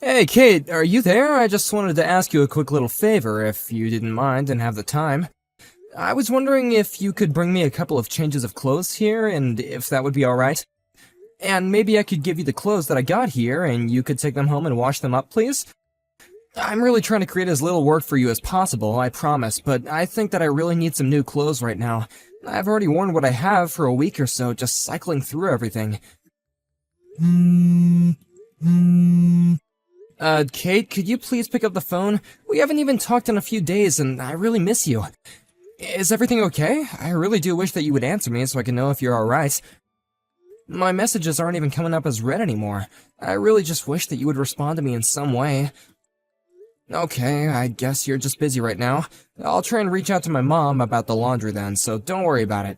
Hey, Kate, are you there? I just wanted to ask you a quick little favor, if you didn't mind and have the time. I was wondering if you could bring me a couple of changes of clothes here, and if that would be alright. And maybe I could give you the clothes that I got here, and you could take them home and wash them up, please? I'm really trying to create as little work for you as possible, I promise, but I think that I really need some new clothes right now. I've already worn what I have for a week or so, just cycling through everything. Kate, could you please pick up the phone? We haven't even talked in a few days, and I really miss you. Is everything okay? I really do wish that you would answer me so I can know if you're alright. My messages aren't even coming up as read anymore. I really just wish that you would respond to me in some way. Okay, I guess you're just busy right now. I'll try and reach out to my mom about the laundry then, so don't worry about it.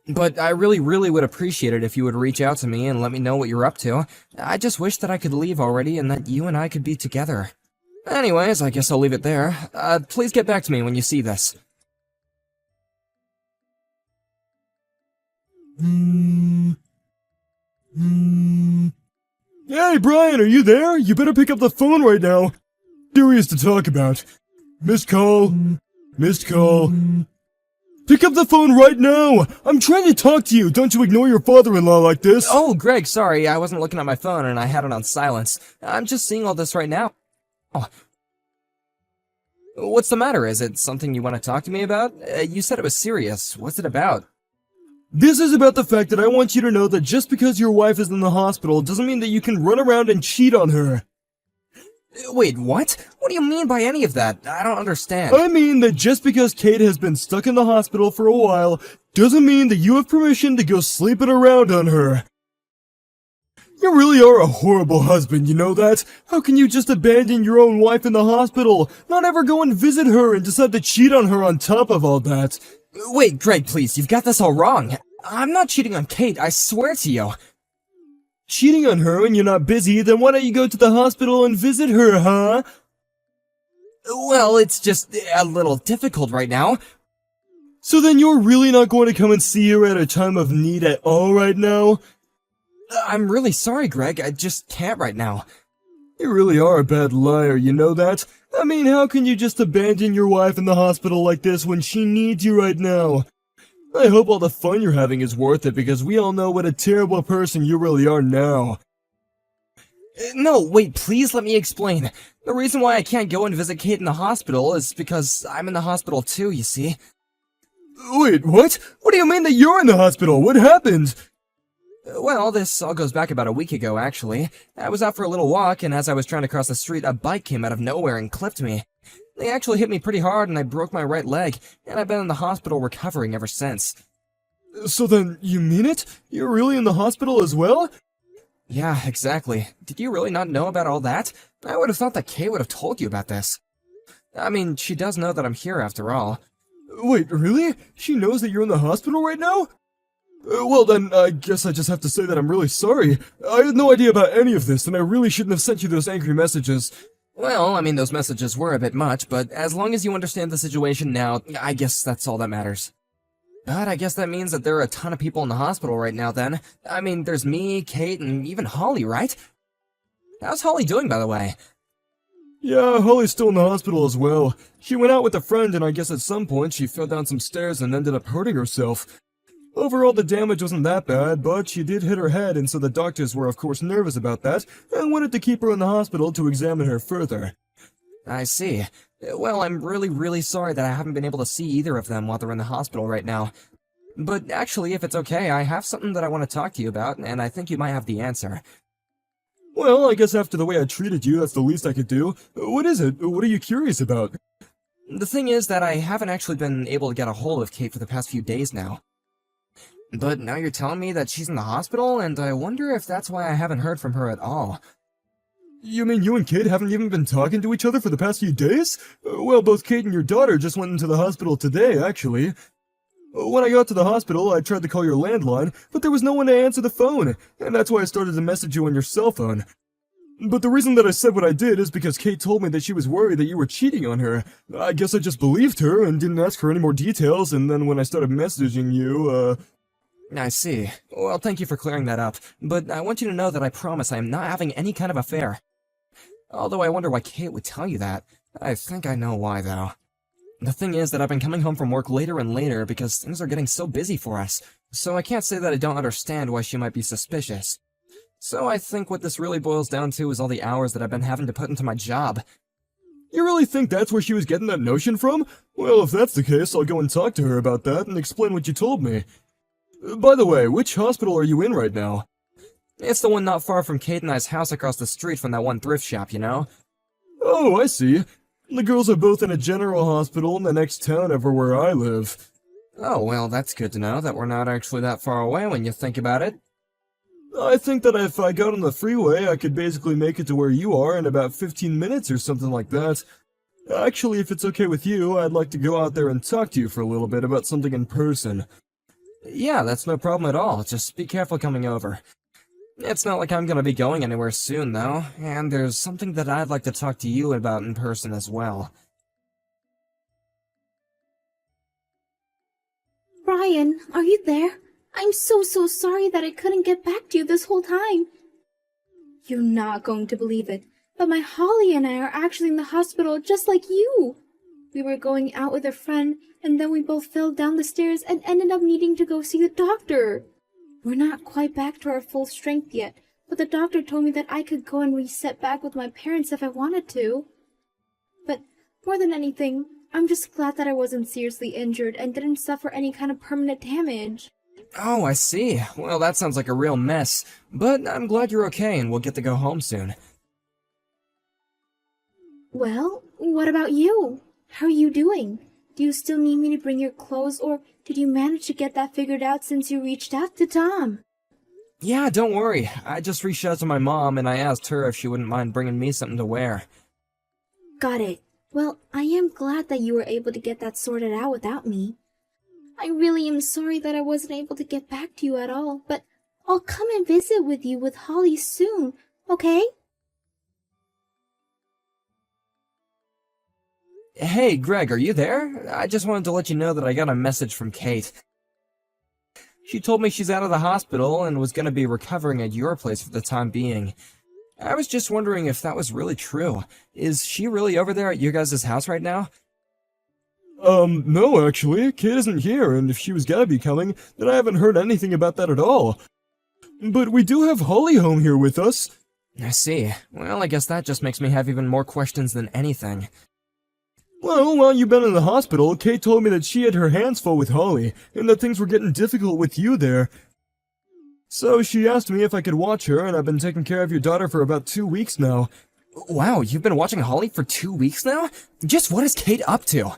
But I really would appreciate it if you would reach out to me and let me know what you're up to. I just wish that I could leave already and that you and I could be together. Anyways, I guess I'll leave it there. Please get back to me when you see this. Hey, Brian, are you there? You better pick up the phone right now. Serious to talk about. Missed call. Missed call. Pick up the phone right now! I'm trying to talk to you! Don't you ignore your father-in-law like this! Oh, Greg, sorry, I wasn't looking at my phone and I had it on silence. I'm just seeing all this right now. Oh. What's the matter? Is it something you want to talk to me about? You said it was serious. What's it about? This is about the fact that I want you to know that just because your wife is in the hospital doesn't mean that you can run around and cheat on her. Wait, what? What do you mean by any of that? I don't understand. I mean that just because Kate has been stuck in the hospital for a while doesn't mean that you have permission to go sleeping around on her. You really are a horrible husband, you know that? How can you just abandon your own wife in the hospital, not ever go and visit her and decide to cheat on her on top of all that? Wait, Greg, please, you've got this all wrong. I'm not cheating on Kate, I swear to you. Cheating on her when you're not busy, then why don't you go to the hospital and visit her, huh? Well, it's just a little difficult right now. So then you're really not going to come and see her at a time of need at all right now? I'm really sorry, Greg, I just can't right now. You really are a bad liar, you know that? I mean, how can you just abandon your wife in the hospital like this when she needs you right now? I hope all the fun you're having is worth it because we all know what a terrible person you really are now. No, wait, please let me explain. The reason why I can't go and visit Kate in the hospital is because I'm in the hospital too, you see. Wait, what? What do you mean that you're in the hospital? What happened? Well, this all goes back about a week ago, actually. I was out for a little walk, and as I was trying to cross the street, a bike came out of nowhere and clipped me. They actually hit me pretty hard, and I broke my right leg, and I've been in the hospital recovering ever since. So then, you mean it? You're really in the hospital as well? Yeah, exactly. Did you really not know about all that? I would have thought that Kay would have told you about this. I mean, she does know that I'm here after all. Wait, really? She knows that you're in the hospital right now? Well then, I guess I just have to say that I'm really sorry. I had no idea about any of this, and I really shouldn't have sent you those angry messages. Well, I mean, those messages were a bit much, but as long as you understand the situation now, I guess that's all that matters. But I guess that means that there are a ton of people in the hospital right now then. I mean, there's me, Kate, and even Holly, right? How's Holly doing, by the way? Yeah, Holly's still in the hospital as well. She went out with a friend, and I guess at some point she fell down some stairs and ended up hurting herself. Overall, the damage wasn't that bad, but she did hit her head, and so the doctors were of course nervous about that, and wanted to keep her in the hospital to examine her further. I see. Well, I'm really sorry that I haven't been able to see either of them while they're in the hospital right now. But actually, if it's okay, I have something that I want to talk to you about, and I think you might have the answer. Well, I guess after the way I treated you, that's the least I could do. What is it? What are you curious about? The thing is that I haven't actually been able to get a hold of Kate for the past few days now. But now you're telling me that she's in the hospital, and I wonder if that's why I haven't heard from her at all. You mean you and Kate haven't even been talking to each other for the past few days? Well, both Kate and your daughter just went into the hospital today, actually. When I got to the hospital, I tried to call your landline, but there was no one to answer the phone, and that's why I started to message you on your cell phone. But the reason that I said what I did is because Kate told me that she was worried that you were cheating on her. I guess I just believed her and didn't ask her any more details, and then when I started messaging you, I see. Well, thank you for clearing that up, but I want you to know that I promise I am not having any kind of affair. Although I wonder why Kate would tell you that. I think I know why, though. The thing is that I've been coming home from work later and later because things are getting so busy for us, so I can't say that I don't understand why she might be suspicious. So I think what this really boils down to is all the hours that I've been having to put into my job. You really think that's where she was getting that notion from? Well, if that's the case, I'll go and talk to her about that and explain what you told me. By the way, which hospital are you in right now? It's the one not far from Kate and I's house across the street from that one thrift shop, you know? Oh, I see. The girls are both in a general hospital in the next town over where I live. Oh, well, that's good to know that we're not actually that far away when you think about it. I think that if I got on the freeway, I could basically make it to where you are in about 15 minutes or something like that. Actually, if it's okay with you, I'd like to go out there and talk to you for a little bit about something in person. Yeah, that's no problem at all. Just be careful coming over. It's not like I'm gonna be going anywhere soon, though, and there's something that I'd like to talk to you about in person as well. Brian, are you there? I'm so sorry that I couldn't get back to you this whole time. You're not going to believe it, but my Holly and I are actually in the hospital just like you. We were going out with a friend, and then we both fell down the stairs and ended up needing to go see the doctor. We're not quite back to our full strength yet, but the doctor told me that I could go and reset back with my parents if I wanted to. But more than anything, I'm just glad that I wasn't seriously injured and didn't suffer any kind of permanent damage. Oh, I see. Well, that sounds like a real mess, but I'm glad you're okay and we'll get to go home soon. Well, what about you? How are you doing? Do you still need me to bring your clothes, or did you manage to get that figured out since you reached out to Tom? Yeah, don't worry. I just reached out to my mom and I asked her if she wouldn't mind bringing me something to wear. Got it. Well, I am glad that you were able to get that sorted out without me. I really am sorry that I wasn't able to get back to you at all, but I'll come and visit with you with Holly soon, okay? Hey, Greg, are you there? I just wanted to let you know that I got a message from Kate. She told me she's out of the hospital and was going to be recovering at your place for the time being. I was just wondering if that was really true. Is she really over there at your guys' house right now? No, actually, Kate isn't here, and if she was gonna be coming, then I haven't heard anything about that at all. But we do have Holly home here with us. I see. Well, I guess that just makes me have even more questions than anything. Well, while you've been in the hospital, Kate told me that she had her hands full with Holly, and that things were getting difficult with you there. So she asked me if I could watch her, and I've been taking care of your daughter for about 2 weeks now. Wow, you've been watching Holly for 2 weeks now? Just what is Kate up to?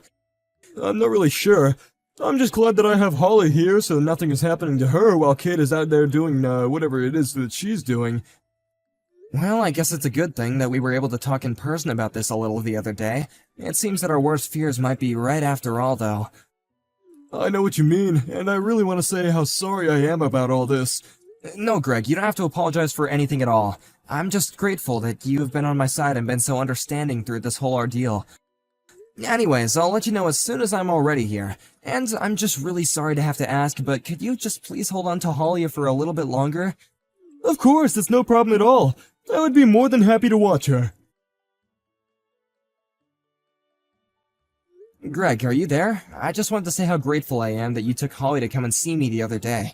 I'm not really sure. I'm just glad that I have Holly here so nothing is happening to her while Kate is out there doing, whatever it is that she's doing. Well, I guess it's a good thing that we were able to talk in person about this a little the other day. It seems that our worst fears might be right after all, though. I know what you mean, and I really want to say how sorry I am about all this. No, Greg, you don't have to apologize for anything at all. I'm just grateful that you have been on my side and been so understanding through this whole ordeal. Anyways, I'll let you know as soon as I'm all ready here. And I'm just really sorry to have to ask, but could you just please hold on to Holly for a little bit longer? Of course, it's no problem at all. I would be more than happy to watch her. Greg, are you there? I just wanted to say how grateful I am that you took Holly to come and see me the other day.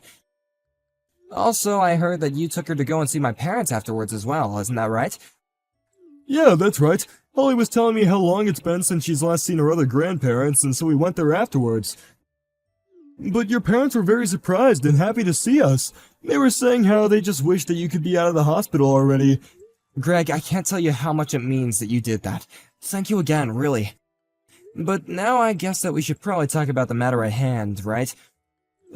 Also, I heard that you took her to go and see my parents afterwards as well, isn't that right? Yeah, that's right. Holly was telling me how long it's been since she's last seen her other grandparents, and so we went there afterwards. But your parents were very surprised and happy to see us. They were saying how they just wished that you could be out of the hospital already. Greg, I can't tell you how much it means that you did that. Thank you again, really. But now I guess that we should probably talk about the matter at hand, right?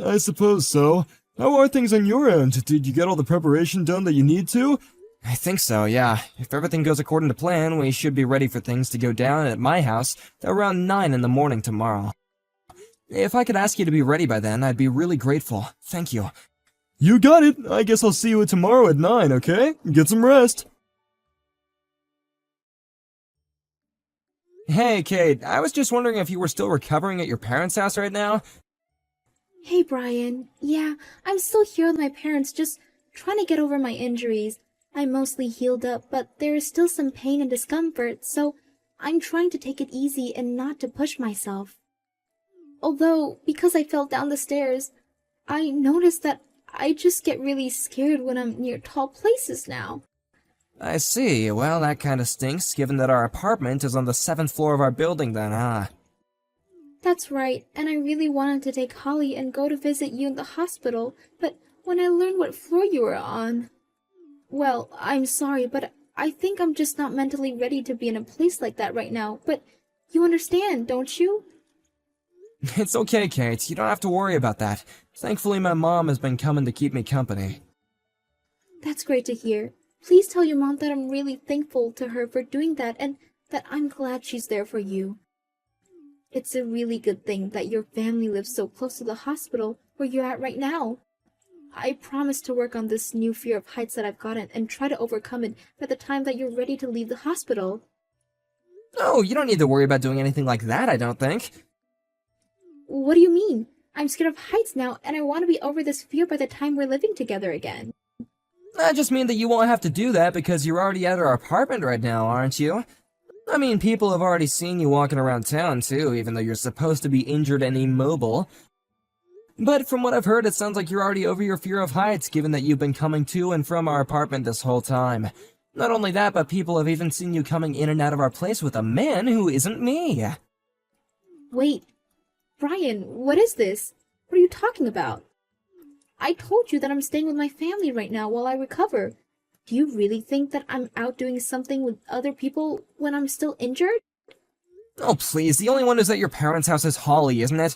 I suppose so. How are things on your end? Did you get all the preparation done that you need to? I think so, yeah. If everything goes according to plan, we should be ready for things to go down at my house around 9 in the morning tomorrow. If I could ask you to be ready by then, I'd be really grateful. Thank you. You got it. I guess I'll see you tomorrow at 9, okay? Get some rest. Hey, Kate, I was just wondering if you were still recovering at your parents' house right now? Hey, Brian. Yeah, I'm still here with my parents, just trying to get over my injuries. I'm mostly healed up, but there is still some pain and discomfort, so I'm trying to take it easy and not to push myself. Although, because I fell down the stairs, I noticed that I just get really scared when I'm near tall places now. I see. Well, that kinda stinks, given that our apartment is on the 7th floor of our building then, huh? That's right, and I really wanted to take Holly and go to visit you in the hospital, but when I learned what floor you were on... Well, I'm sorry, but I think I'm just not mentally ready to be in a place like that right now, but you understand, don't you? It's okay, Kate. You don't have to worry about that. Thankfully, my mom has been coming to keep me company. That's great to hear. Please tell your mom that I'm really thankful to her for doing that and that I'm glad she's there for you. It's a really good thing that your family lives so close to the hospital where you're at right now. I promise to work on this new fear of heights that I've gotten and try to overcome it by the time that you're ready to leave the hospital. No, you don't need to worry about doing anything like that, I don't think. What do you mean? I'm scared of heights now, and I want to be over this fear by the time we're living together again. I just mean that you won't have to do that because you're already at our apartment right now, aren't you? I mean, people have already seen you walking around town too, even though you're supposed to be injured and immobile. But from what I've heard, it sounds like you're already over your fear of heights, given that you've been coming to and from our apartment this whole time. Not only that, but people have even seen you coming in and out of our place with a man who isn't me. Wait, Brian, what is this? What are you talking about? I told you that I'm staying with my family right now while I recover. Do you really think that I'm out doing something with other people when I'm still injured? Oh please, the only one who's at your parents' house is Holly, isn't it?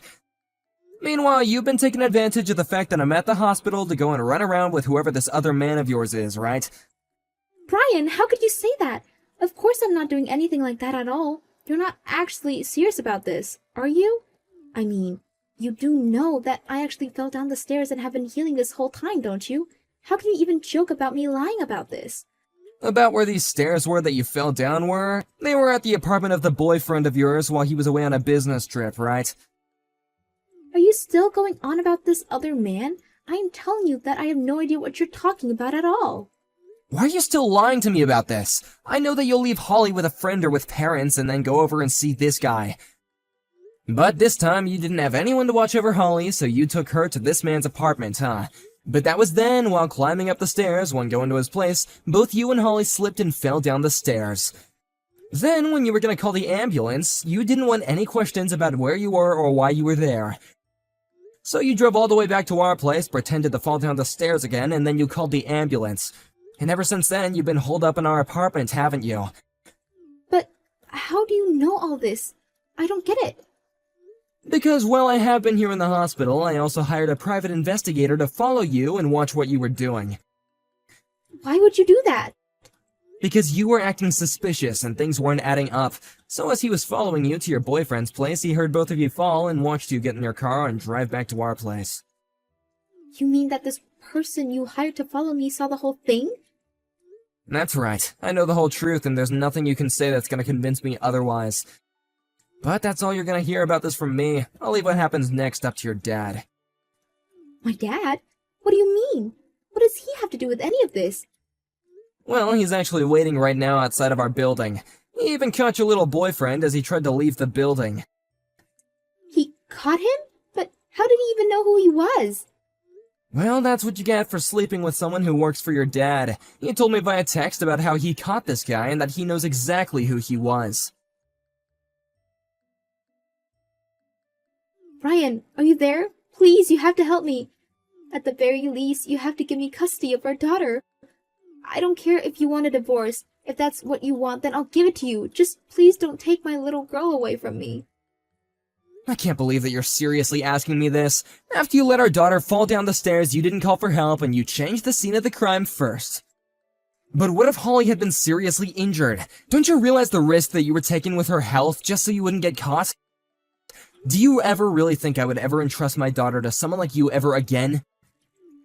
Meanwhile, you've been taking advantage of the fact that I'm at the hospital to go and run around with whoever this other man of yours is, right? Brian, how could you say that? Of course I'm not doing anything like that at all. You're not actually serious about this, are you? I mean, you do know that I actually fell down the stairs and have been healing this whole time, don't you? How can you even joke about me lying about this? About where these stairs were that you fell down were? They were at the apartment of the boyfriend of yours while he was away on a business trip, right? Are you still going on about this other man? I am telling you that I have no idea what you're talking about at all. Why are you still lying to me about this? I know that you'll leave Holly with a friend or with parents and then go over and see this guy. But this time you didn't have anyone to watch over Holly, so you took her to this man's apartment, huh? But that was then, while climbing up the stairs, when going to his place, both you and Holly slipped and fell down the stairs. Then, when you were gonna call the ambulance, you didn't want any questions about where you were or why you were there. So you drove all the way back to our place, pretended to fall down the stairs again, and then you called the ambulance. And ever since then, you've been holed up in our apartment, haven't you? But how do you know all this? I don't get it. Because while I have been here in the hospital, I also hired a private investigator to follow you and watch what you were doing. Why would you do that? Because you were acting suspicious and things weren't adding up. So as he was following you to your boyfriend's place, he heard both of you fall and watched you get in your car and drive back to our place. You mean that this person you hired to follow me saw the whole thing? That's right. I know the whole truth and there's nothing you can say that's gonna convince me otherwise. But that's all you're gonna hear about this from me. I'll leave what happens next up to your dad. My dad? What do you mean? What does he have to do with any of this? Well, he's actually waiting right now outside of our building. He even caught your little boyfriend as he tried to leave the building. He caught him? But how did he even know who he was? Well, that's what you get for sleeping with someone who works for your dad. He told me via text about how he caught this guy and that he knows exactly who he was. Brian, are you there? Please, you have to help me. At the very least, you have to give me custody of our daughter. I don't care if you want a divorce. If that's what you want, then I'll give it to you. Just please don't take my little girl away from me. I can't believe that you're seriously asking me this. After you let our daughter fall down the stairs, you didn't call for help and you changed the scene of the crime first. But what if Holly had been seriously injured? Don't you realize the risk that you were taking with her health just so you wouldn't get caught? Do you ever really think I would ever entrust my daughter to someone like you ever again?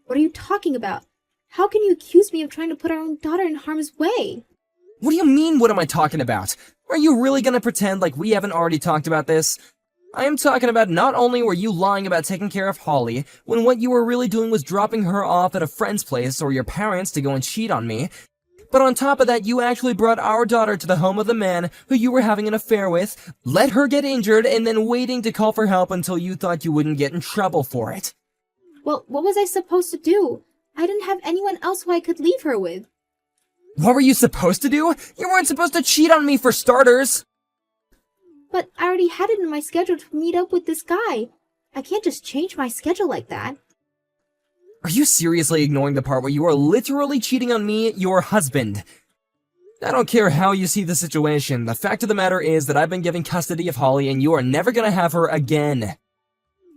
What are you talking about? How can you accuse me of trying to put our own daughter in harm's way? What do you mean, what am I talking about? Are you really gonna pretend like we haven't already talked about this? I am talking about not only were you lying about taking care of Holly, when what you were really doing was dropping her off at a friend's place or your parents to go and cheat on me, But on top of that, you actually brought our daughter to the home of the man who you were having an affair with, let her get injured, and then waiting to call for help until you thought you wouldn't get in trouble for it. Well, what was I supposed to do? I didn't have anyone else who I could leave her with. What were you supposed to do? You weren't supposed to cheat on me for starters! But I already had it in my schedule to meet up with this guy. I can't just change my schedule like that. Are you seriously ignoring the part where you are literally cheating on me, your husband? I don't care how you see the situation. The fact of the matter is that I've been given custody of Holly and you are never gonna have her again.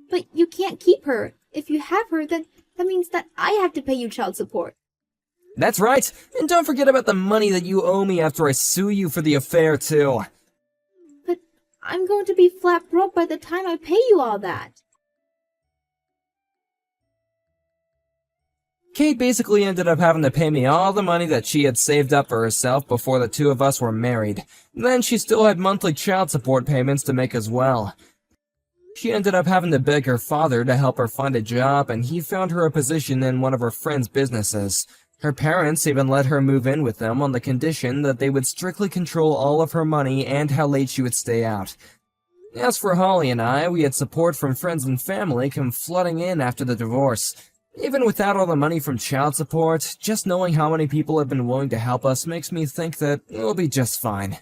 But you can't keep her. If you have her, then that means that I have to pay you child support. That's right. And don't forget about the money that you owe me after I sue you for the affair, too. But I'm going to be flat broke by the time I pay you all that. Kate basically ended up having to pay me all the money that she had saved up for herself before the two of us were married. Then she still had monthly child support payments to make as well. She ended up having to beg her father to help her find a job, and he found her a position in one of her friend's businesses. Her parents even let her move in with them on the condition that they would strictly control all of her money and how late she would stay out. As for Holly and I, we had support from friends and family come flooding in after the divorce. Even without all the money from child support, just knowing how many people have been willing to help us makes me think that we'll be just fine.